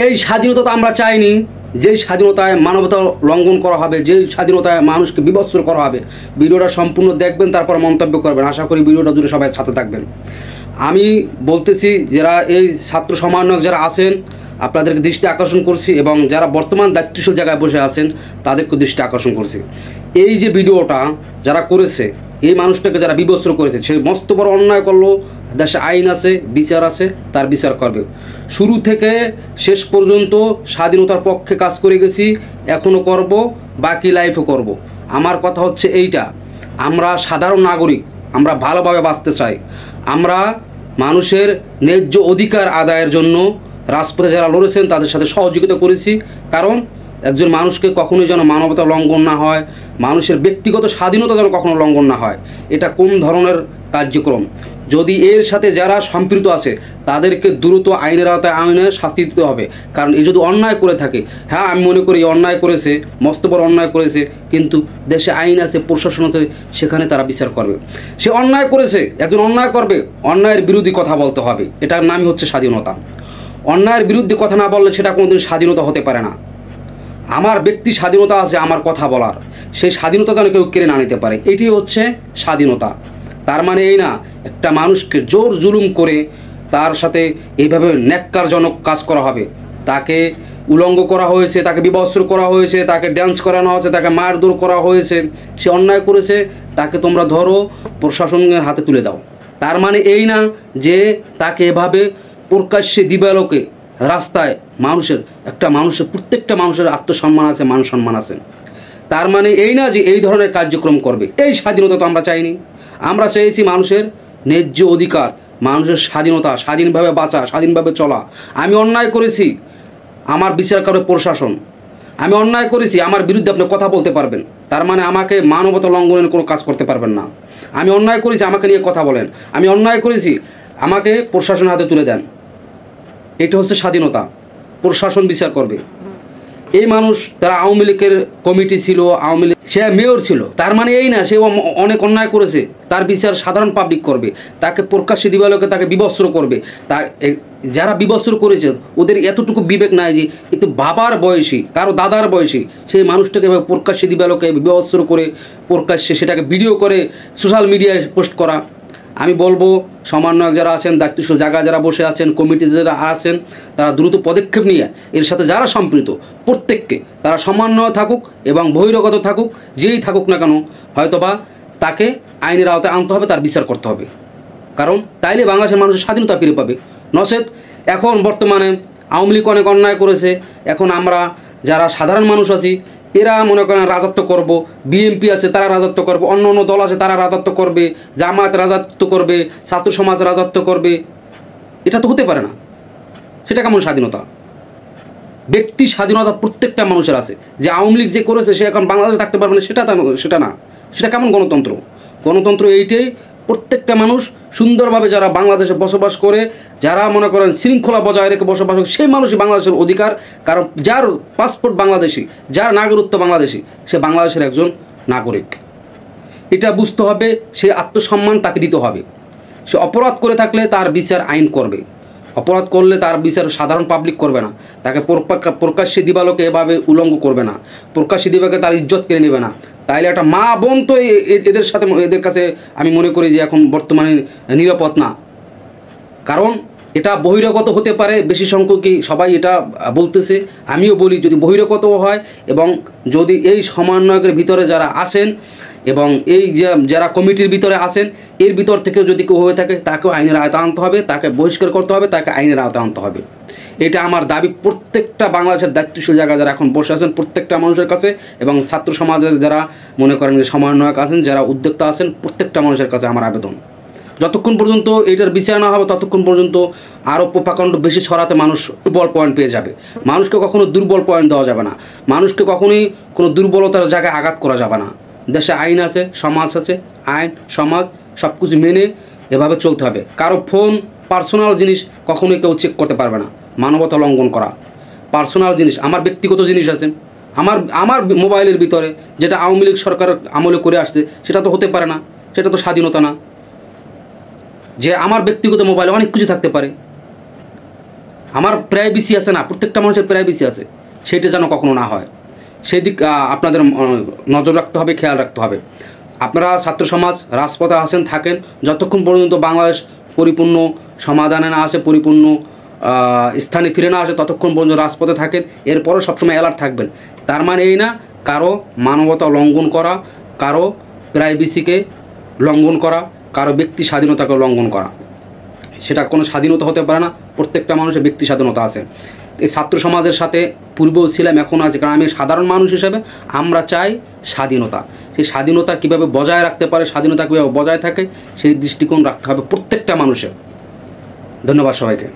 এই স্বাধীনতা তো আমরা চাইনি। যেই স্বাধীনতায় মানবতা লঙ্ঘন করা হবে, যেই স্বাধীনতায় মানুষকে বিভৎস করা হবে। ভিডিওটা সম্পূর্ণ দেখবেন, তারপর মন্তব্য করবেন। আশা করি ভিডিওটা জুড়ে সবাই সাথে থাকবেন। আমি বলতেছি, যারা এই ছাত্র সমন্বয়ক যারা আছেন আপনাদেরকে দৃষ্টি আকর্ষণ করছি, এবং যারা বর্তমান দায়িত্বশীল জায়গায় বসে আছেন তাদেরকে দৃষ্টি আকর্ষণ করছি। এই যে ভিডিওটা যারা করেছে, এই মানুষটাকে যারা বিভৎস করেছে, সে মস্ত বড় অন্যায় করলো। দেশে আইন আছে, বিচার আছে, তার বিচার করবে। শুরু থেকে শেষ পর্যন্ত স্বাধীনতার পক্ষে কাজ করে গেছি, এখনও করব, বাকি লাইফও করব। আমার কথা হচ্ছে এইটা, আমরা সাধারণ নাগরিক, আমরা ভালোভাবে বাঁচতে চাই। আমরা মানুষের ন্যায্য অধিকার আদায়ের জন্য রাজপথে যারা লড়েছেন তাদের সাথে সহযোগিতা করেছি। কারণ একজন মানুষকে কখনোই যেন মানবতা লঙ্ঘন না হয়, মানুষের ব্যক্তিগত স্বাধীনতা যেন কখনো লঙ্ঘন না হয়। এটা কোন ধরনের কার্যক্রম? যদি এর সাথে যারা সম্পৃক্ত আছে তাদেরকে দ্রুত আইনের আওতায় আইনে শাস্তি দিতে হবে। কারণ এই যদি অন্যায় করে থাকে, হ্যাঁ আমি মনে করি অন্যায় করেছে, মস্ত বড় অন্যায় করেছে, কিন্তু দেশে আইন আছে, প্রশাসন আছে, সেখানে তারা বিচার করবে। সে অন্যায় করেছে, একজন অন্যায় করবে, অন্যায়ের বিরোধী কথা বলতে হবে। এটার নামই হচ্ছে স্বাধীনতা। অন্যায়ের বিরুদ্ধে কথা না বললে সেটা কোনোদিন স্বাধীনতা হতে পারে না। আমার ব্যক্তি স্বাধীনতা আছে আমার কথা বলার, সেই স্বাধীনতা যেন কেউ কেড়ে না নিতে পারে, এটি হচ্ছে স্বাধীনতা। তার মানে এই না একটা মানুষকে জোর জুলুম করে তার সাথে এইভাবে ন্যাক্কারজনক কাজ করা হবে। তাকে উলঙ্গ করা হয়েছে, তাকে বিভৎস করা হয়েছে, তাকে ড্যান্স করানো হয়েছে, তাকে মারধর করা হয়েছে। সে অন্যায় করেছে, তাকে তোমরা ধরো, প্রশাসনের হাতে তুলে দাও। তার মানে এই না যে তাকে এভাবে প্রকাশ্যে দিবালোকে রাস্তায় মানুষের প্রত্যেকটা মানুষের আত্মসম্মান আছে, মান সম্মান আছে। তার মানে এই না যে এই ধরনের কার্যক্রম করবে। এই স্বাধীনতা তো আমরা চাইনি। আমরা চেয়েছি মানুষের ন্যায্য অধিকার, মানুষের স্বাধীনতা, স্বাধীনভাবে বাঁচা, স্বাধীনভাবে চলা। আমি অন্যায় করেছি, আমার বিচার করে প্রশাসন। আমি অন্যায় করেছি, আমার বিরুদ্ধে আপনি কথা বলতে পারবেন। তার মানে আমাকে মানবতা লঙ্ঘনের কোনো কাজ করতে পারবেন না। আমি অন্যায় করেছি, আমাকে নিয়ে কথা বলেন। আমি অন্যায় করেছি, আমাকে প্রশাসনের হাতে তুলে দেন। এটা হচ্ছে স্বাধীনতা। প্রশাসন বিচার করবে। এই মানুষ তারা আওয়ামী লীগের কমিটি ছিল, আওয়ামী লীগ সে মেয়র ছিল, তার মানে এই না সে অনেক অন্যায় করেছে, তার বিচার সাধারণ পাবলিক করবে। তাকে প্রকাশ্যে দিবালোকে তাকে বিভৎস করবে। তা যারা বিভৎস করেছে ওদের এতটুকু বিবেক নাই যে একটু বাবার বয়সী, কারো দাদার বয়সী সেই মানুষটাকে প্রকাশ্যে দিবালোকে বিভৎস করে প্রকাশ্যে সেটাকে ভিডিও করে সোশ্যাল মিডিয়ায় পোস্ট করা। আমি বলবো সমন্বয়ক যারা আছেন, দায়িত্বশীল জায়গায় যারা বসে আছেন, কমিটিতে যারা আছেন, তারা দ্রুত পদক্ষেপ নিয়ে এর সাথে যারা সম্পৃক্ত প্রত্যেককে তারা সমন্বয় থাকুক এবং বহিরাগত থাকুক, যেই থাকুক না কেন, হয়তোবা তাকে আইনের আওতায় আনতে হবে, তার বিচার করতে হবে। কারণ তাইলে বাংলাদেশের মানুষের স্বাধীনতা ফিরে পাবে। নচেত এখন বর্তমানে আওয়ামী লীগ অনেক অন্যায় করেছে, এখন আমরা যারা সাধারণ মানুষ আছি এরা মনে করেন রাজত্ব করব, বিএনপি আছে তারা রাজত্ব করবে, অন্য অন্য দল আছে তারা রাজত্ব করবে, জামায়াত রাজত্ব করবে, ছাত্র সমাজ রাজত্ব করবে। এটা তো হতে পারে না। সেটা কেমন স্বাধীনতা? ব্যক্তি স্বাধীনতা প্রত্যেকটা মানুষের আছে। যে আওয়ামী লীগ যে করেছে সে এখন বাংলাদেশে থাকতে পারবে না, সেটা না। সেটা কেমন গণতন্ত্র? গণতন্ত্র এইটাই, প্রত্যেকটা মানুষ সুন্দরভাবে যারা বাংলাদেশে বসবাস করে, যারা মনে করেন শৃঙ্খলা বজায় রেখে বসবাস করে, সেই মানুষই বাংলাদেশের অধিকার। কারণ যার পাসপোর্ট বাংলাদেশি, যার নাগরিকত্ব বাংলাদেশি, সে বাংলাদেশের একজন নাগরিক। এটা বুঝতে হবে। সে আত্মসম্মান তাকে দিতে হবে। সে অপরাধ করে থাকলে তার বিচার আইন করবে, অপরাধ করলে তার বিচার সাধারণ পাবলিক করবে না। তাকে প্রকাশ্যে দিবালোকে এভাবে উলঙ্গ করবে না, প্রকাশ্যে দিবাকে তার ইজ্জত কেড়ে নেবে না। তাইলে একটা মা বোন তো এদের সাথে, এদের কাছে আমি মনে করি যে এখন বর্তমানে নিরাপদ না। কারণ এটা বহিরাগত হতে পারে, বেশি সংখ্যকই সবাই এটা বলতেছে, আমিও বলি যদি বহিরাগতও হয় এবং যদি এই সমন্বয়কের ভিতরে যারা আছেন এবং এই যারা কমিটির ভিতরে আছেন এর ভিতর থেকেও যদি কেউ হয়ে থাকে তাকেও আইনের আওতায় আনতে হবে, তাকে বহিষ্কার করতে হবে, তাকে আইনের আওতায় আনতে হবে। এটা আমার দাবি প্রত্যেকটা বাংলাদেশের দায়িত্বশীল জায়গায় যারা এখন বসে আছেন প্রত্যেকটা মানুষের কাছে, এবং ছাত্র সমাজের যারা মনে করেন যে সমন্বয়ক আছেন, যারা উদ্যোক্তা আছেন, প্রত্যেকটা মানুষের কাছে আমার আবেদন, যতক্ষণ পর্যন্ত এটার বিচার না হবে ততক্ষণ পর্যন্ত আরও প্রপাকাণ্ড বেশি ছড়াতে মানুষ দুর্বল পয়েন্ট পেয়ে যাবে। মানুষকে কখনো দুর্বল পয়েন্ট দেওয়া যাবে না, মানুষকে কখনোই কোনো দুর্বলতার জায়গায় আঘাত করা যাবে না। দেশে আইন আছে, সমাজ আছে, আইন সমাজ সব কিছু মেনে এভাবে চলতে হবে। কারো ফোন পার্সোনাল জিনিস কখনোই কেউ চেক করতে পারবে না। মানবতা লঙ্ঘন করা পার্সোনাল জিনিস, আমার ব্যক্তিগত জিনিস আছে, আমার মোবাইলের ভিতরে, যেটা আওয়ামী লীগ সরকার আমলে করে আসছে, সেটা তো হতে পারে না, সেটা তো স্বাধীনতা না। যে আমার ব্যক্তিগত মোবাইলে অনেক কিছু থাকতে পারে, আমার প্রাইভেসি আছে না, প্রত্যেকটা মানুষের প্রাইভেসি আছে, সেটা যেন কখনো না হয়, সেই দিক আপনাদের নজর রাখতে হবে, খেয়াল রাখতে হবে। আপনারা ছাত্র সমাজ রাজপথে আসেন, থাকেন, যতক্ষণ পর্যন্ত বাংলাদেশ পরিপূর্ণ সমাধানে না আসে, পরিপূর্ণ স্থানে ফিরে না আসে, ততক্ষণ পর্যন্ত রাজপথে থাকেন। এরপরও সবসময় অ্যালার্ট থাকবেন। তার মানে এই না কারো মানবতা লঙ্ঘন করা, কারো প্রাইভেসিকে লঙ্ঘন করা, কারো ব্যক্তি স্বাধীনতাকে লঙ্ঘন করা, সেটা কোনো স্বাধীনতা হতে পারে না। প্রত্যেকটা মানুষের ব্যক্তি স্বাধীনতা আছে। এই ছাত্র সমাজের সাথে পূর্বেও ছিলাম, এখনও আছে, কারণ আমি সাধারণ মানুষ হিসেবে আমরা চাই স্বাধীনতা। সেই স্বাধীনতা কীভাবে বজায় রাখতে পারে, স্বাধীনতা কীভাবে বজায় থাকে, সেই দৃষ্টিকোণ রাখতে হবে প্রত্যেকটা মানুষের। ধন্যবাদ সবাইকে।